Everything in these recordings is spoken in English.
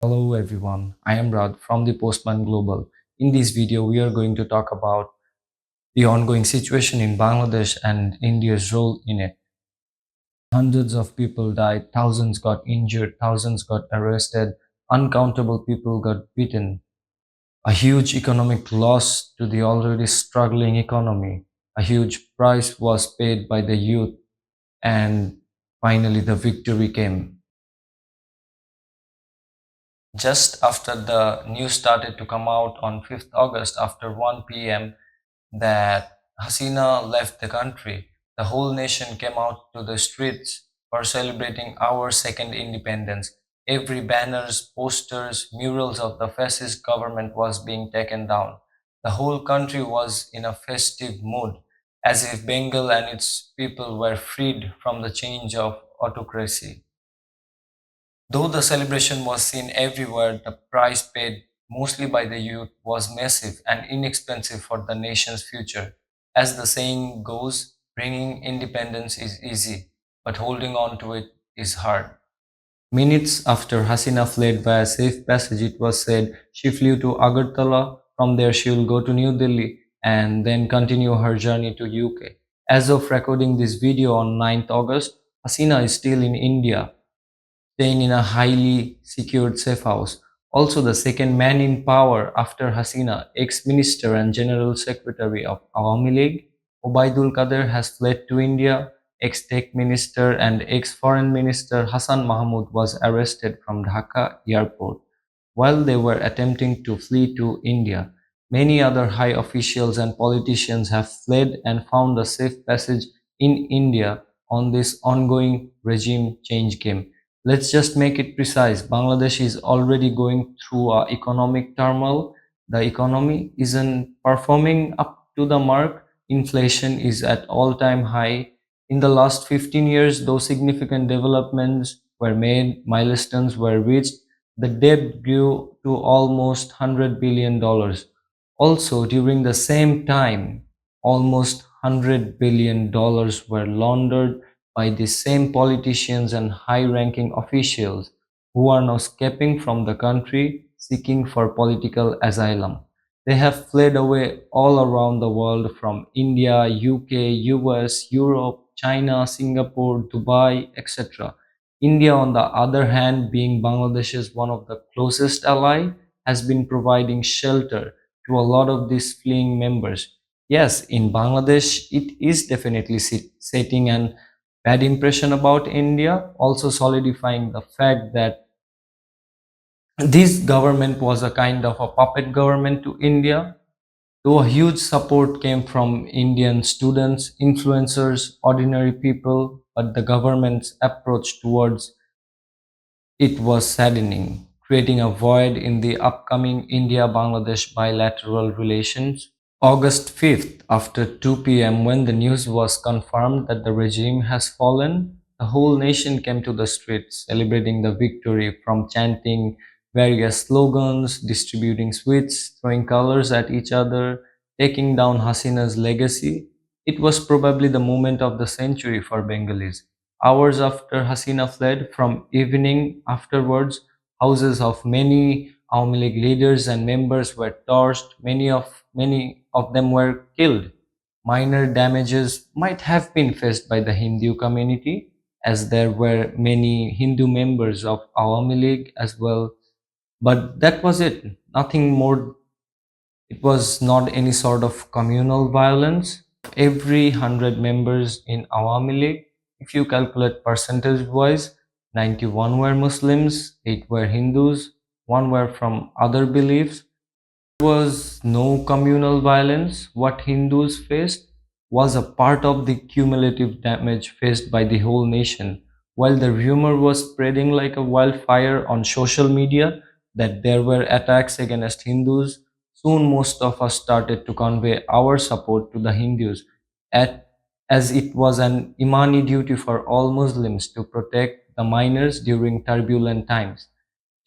Hello everyone, I am Rad from the Postman Global. In this video, we are going to talk about the ongoing situation in Bangladesh and India's role in it. Hundreds of people died, thousands got injured, thousands got arrested, uncountable people got beaten. A huge economic loss to the already struggling economy. A huge price was paid by the youth, and finally the victory came. Just after the news started to come out on 5th August after 1 p.m. that Hasina left the country, the whole nation came out to the streets for celebrating our second independence. Every banners, posters, murals of the fascist government was being taken down. The whole country was in a festive mood, as if Bengal and its people were freed from the change of autocracy. Though the celebration was seen everywhere, the price paid mostly by the youth was massive and inexpensive for the nation's future. As the saying goes, bringing independence is easy, but holding on to it is hard. Minutes after Hasina fled via safe passage, it was said she flew to Agartala. From there, she will go to New Delhi and then continue her journey to UK. As of recording this video on 9th August, Hasina is still in India, staying in a highly secured safe house. Also, the second man in power after Hasina, ex-minister and general secretary of Awami League, Obaidul Kader, has fled to India. Ex-tech minister and ex-foreign minister Hassan Mahmud was arrested from Dhaka airport while they were attempting to flee to India. Many other high officials and politicians have fled and found a safe passage in India on this ongoing regime change game. Let's just make it precise. Bangladesh is already going through a economic turmoil. The economy isn't performing up to the mark. Inflation is at all-time high. In the last 15 years, though significant developments were made, milestones were reached, the debt grew to almost $100 billion. Also, during the same time, almost $100 billion were laundered by the same politicians and high-ranking officials who are now escaping from the country seeking for political asylum. They have fled away all around the world from India, UK, US, Europe, China, Singapore, Dubai, etc. India, on the other hand, being Bangladesh's one of the closest ally, has been providing shelter to a lot of these fleeing members. Yes, in Bangladesh, it is definitely setting an bad impression about India, also solidifying the fact that this government was a kind of a puppet government to India. Though a huge support came from Indian students, influencers, ordinary people, but the government's approach towards it was saddening, creating a void in the upcoming India-Bangladesh bilateral relations. August 5th, after 2 p.m., when the news was confirmed that the regime has fallen, the whole nation came to the streets celebrating the victory, from chanting various slogans, distributing sweets, throwing colors at each other, taking down Hasina's legacy. It was probably the moment of the century for Bengalis. Hours after Hasina fled, from evening afterwards, houses of many Awami League leaders and members were torched. Many of them were killed. Minor damages might have been faced by the Hindu community, as there were many Hindu members of Awami League as well. But that was it. Nothing more. It was not any sort of communal violence. Every 100 members in Awami League, if you calculate percentage wise, 91 were Muslims, 8 were Hindus, 1 were from other beliefs. There was no communal violence. What Hindus faced was a part of the cumulative damage faced by the whole nation. While the rumor was spreading like a wildfire on social media that there were attacks against Hindus, soon most of us started to convey our support to the Hindus, at, as it was an Imani duty for all Muslims to protect the minors during turbulent times.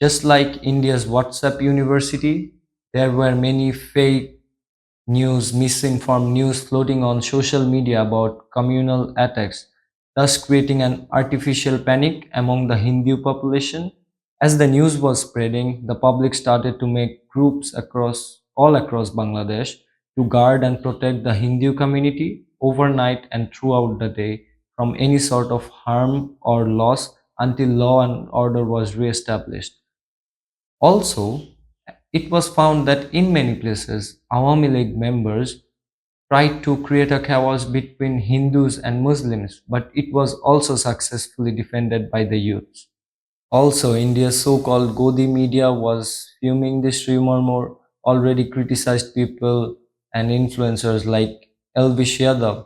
Just like India's WhatsApp university, there were many fake news, misinformed news floating on social media about communal attacks, thus creating an artificial panic among the Hindu population. As the news was spreading, the public started to make groups all across Bangladesh to guard and protect the Hindu community overnight and throughout the day from any sort of harm or loss until law and order was re-established. Also, it was found that in many places, Awami League members tried to create a chaos between Hindus and Muslims, but it was also successfully defended by the youths. Also, India's so-called Godi media was fuming this rumor more, already criticized people and influencers like Elvish Yadav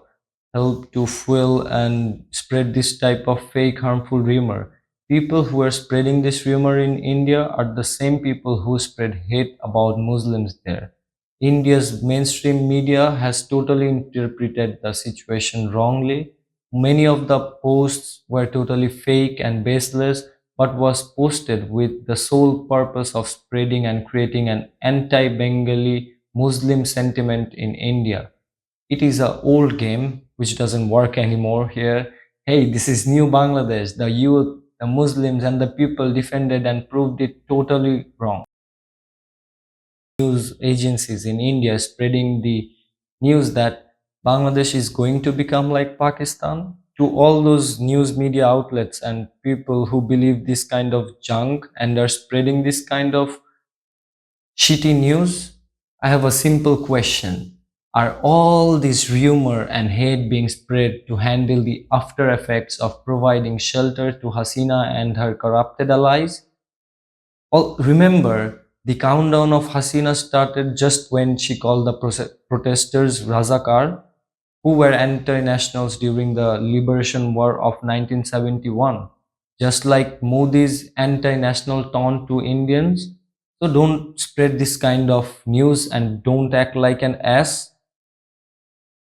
helped to fuel and spread this type of fake harmful rumor. People who are spreading this rumor in India are the same people who spread hate about Muslims there. India's mainstream media has totally interpreted the situation wrongly. Many of the posts were totally fake and baseless, but was posted with the sole purpose of spreading and creating an anti-Bengali Muslim sentiment in India. It is an old game which doesn't work anymore here. Hey, this is new Bangladesh. The youth, the Muslims, and the people defended and proved it totally wrong. News agencies in India spreading the news that Bangladesh is going to become like Pakistan. To all those news media outlets and people who believe this kind of junk and are spreading this kind of shitty news, I have a simple question. Are all this rumor and hate being spread to handle the after effects of providing shelter to Hasina and her corrupted allies? Remember, the countdown of Hasina started just when she called the protesters Razakar, who were anti-nationals during the Liberation War of 1971, just like Modi's anti-national taunt to Indians. So don't spread this kind of news and don't act like an ass.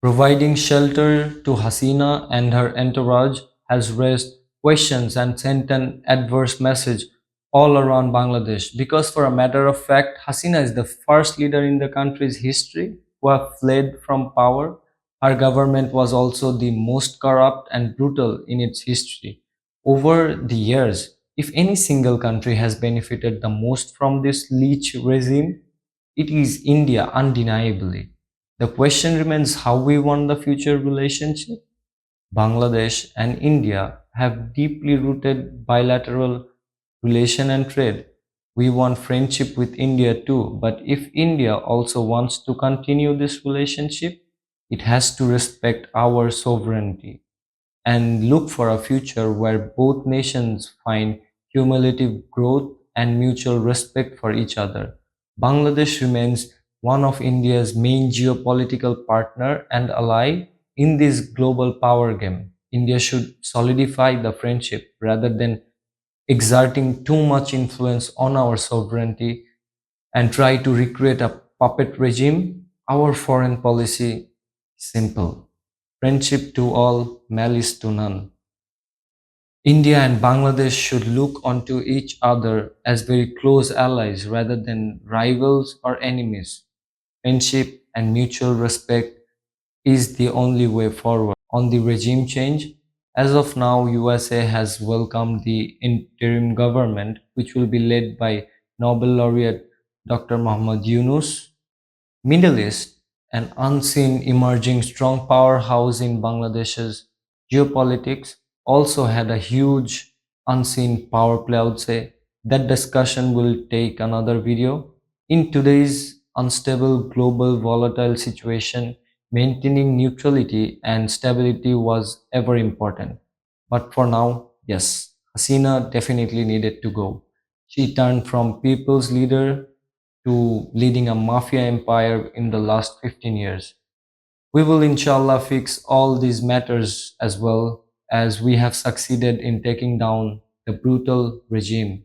Providing shelter to Hasina and her entourage has raised questions and sent an adverse message all around Bangladesh. Because, for a matter of fact, Hasina is the first leader in the country's history who have fled from power. Her government was also the most corrupt and brutal in its history. Over the years, if any single country has benefited the most from this leech regime, it is India undeniably. The question remains how we want the future relationship. Bangladesh and India have deeply rooted bilateral relation and trade. We want friendship with India too, but if India also wants to continue this relationship, it has to respect our sovereignty and look for a future where both nations find cumulative growth and mutual respect for each other. Bangladesh remains one of India's main geopolitical partner and ally in this global power game. India should solidify the friendship rather than exerting too much influence on our sovereignty and try to recreate a puppet regime. Our foreign policy is simple: friendship to all, malice to none. India and Bangladesh should look onto each other as very close allies rather than rivals or enemies. Friendship and mutual respect is the only way forward. On the regime change, as of now, USA has welcomed the interim government, which will be led by Nobel laureate Dr. Muhammad Yunus. Middle East, an unseen emerging strong powerhouse in Bangladesh's geopolitics, also had a huge unseen power play, I would say. That discussion will take another video. In today's unstable global volatile situation, maintaining neutrality and stability was ever important. But for now, yes, Hasina definitely needed to go. She turned from people's leader to leading a mafia empire in the last 15 years. We will inshallah fix all these matters as well as we have succeeded in taking down the brutal regime.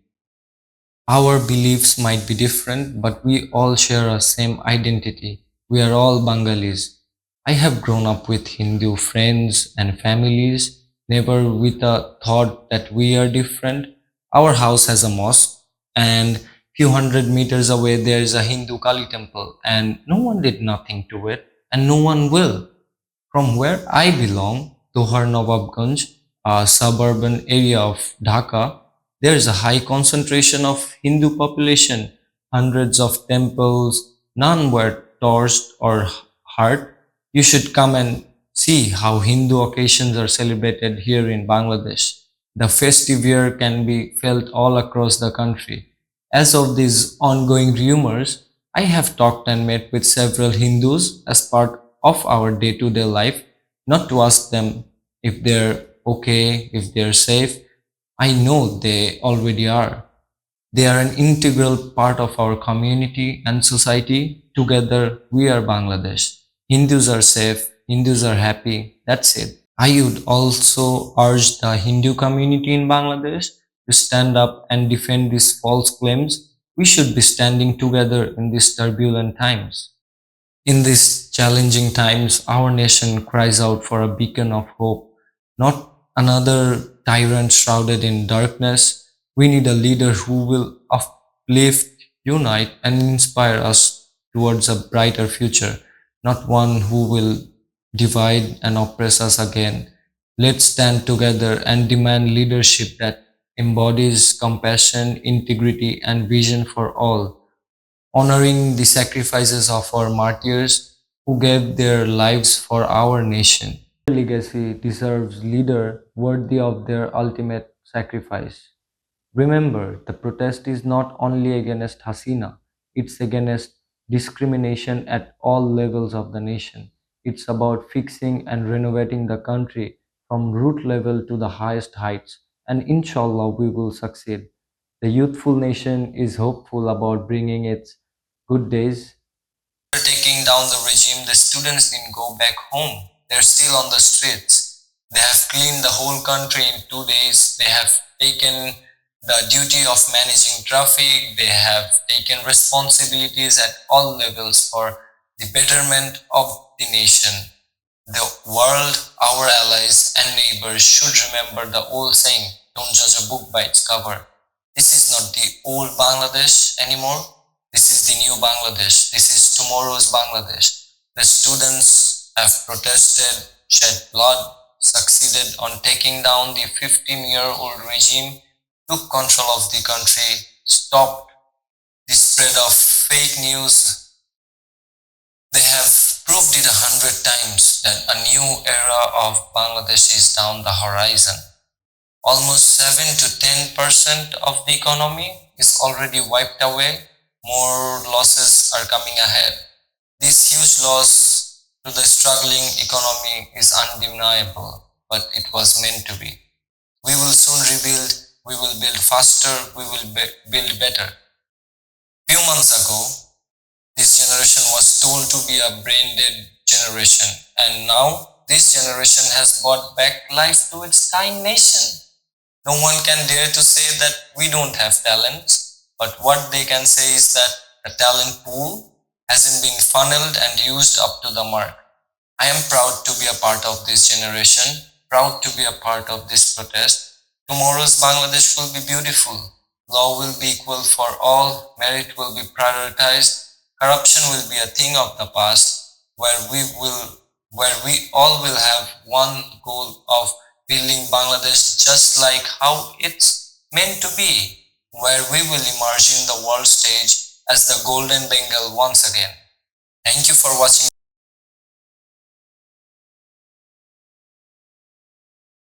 Our beliefs might be different, but we all share a same identity. We are all Bengalis. I have grown up with Hindu friends and families, never with a thought that we are different. Our house has a mosque, and few hundred meters away there is a Hindu Kali temple, and no one did nothing to it, and no one will. From where I belong, Dohar Nawabganj, a suburban area of Dhaka, There is a high concentration of Hindu population, hundreds of temples, none were torched or hurt. You should come and see how Hindu occasions are celebrated here in Bangladesh. The festive year can be felt all across the country. As of these ongoing rumors, I have talked and met with several Hindus as part of our day to day life, not to ask them if they're okay, if they're safe. I know they already are. They are an integral part of our community and society. Together, we are Bangladesh. Hindus are safe, Hindus are happy. That's it. I would also urge the Hindu community in Bangladesh to stand up and defend these false claims. We should be standing together in these turbulent times. In these challenging times, our nation cries out for a beacon of hope, not another tyrant shrouded in darkness. We need a leader who will uplift, unite, and inspire us towards a brighter future, not one who will divide and oppress us again. Let's stand together and demand leadership that embodies compassion, integrity, and vision for all, honoring the sacrifices of our martyrs who gave their lives for our nation. Their legacy deserves leader worthy of their ultimate sacrifice. Remember, the protest is not only against Hasina, it's against discrimination at all levels of the nation. It's about fixing and renovating the country from root level to the highest heights, and inshallah we will succeed. The youthful nation is hopeful about bringing its good days. After taking down the regime, the students didn't go back home. They're still on the streets. They have cleaned the whole country in 2 days. They have taken the duty of managing traffic. They have taken responsibilities at all levels for the betterment of the nation. The world, our allies and neighbors should remember the old saying, don't judge a book by its cover. This is not the old Bangladesh anymore. This is the new Bangladesh. This is tomorrow's Bangladesh. The students have protested, shed blood, succeeded on taking down the 15-year-old regime, took control of the country, stopped the spread of fake news. They have proved it 100 times that a new era of Bangladesh is down the horizon. Almost 7 to 10% of the economy is already wiped away. More losses are coming ahead. This huge loss to the struggling economy is undeniable, but it was meant to be. We will soon rebuild, we will build faster, we will build better. Few months ago, this generation was told to be a brain dead generation, and now this generation has brought back life to its dying nation. No one can dare to say that we don't have talents, but what they can say is that the talent pool hasn't been funneled and used up to the mark. I am proud to be a part of this generation, proud to be a part of this protest. Tomorrow's Bangladesh will be beautiful. Law will be equal for all, merit will be prioritized, corruption will be a thing of the past, where we all will have one goal of building Bangladesh just like how it's meant to be, where we will emerge in the world stage as the golden Bengal once again. Thank you for watching.